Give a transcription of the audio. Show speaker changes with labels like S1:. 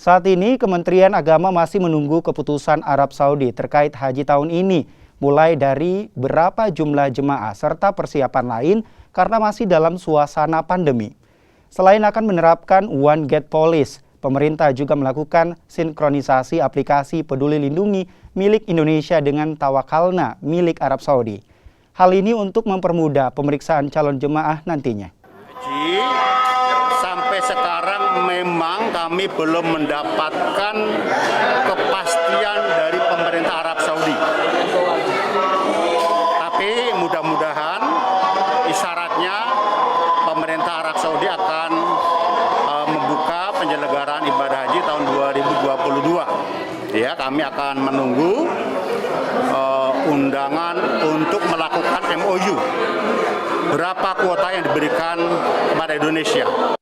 S1: Saat ini Kementerian Agama masih menunggu keputusan Arab Saudi terkait haji tahun ini, mulai dari berapa jumlah jemaah serta persiapan lain karena masih dalam suasana pandemi. Selain akan menerapkan One Gate Policy, pemerintah juga melakukan sinkronisasi aplikasi Peduli Lindungi milik Indonesia dengan Tawakalna milik Arab Saudi. Hal ini untuk mempermudah pemeriksaan calon jemaah nantinya.
S2: Sampai sekarang memang kami belum mendapatkan kepastian dari pemerintah Arab Saudi. Tapi mudah-mudahan isyaratnya pemerintah Arab Saudi akan membuka penyelenggaraan ibadah haji tahun 2022. Ya, kami akan menunggu undangan untuk melakukan MOU. Berapa kuota yang diberikan kepada Indonesia.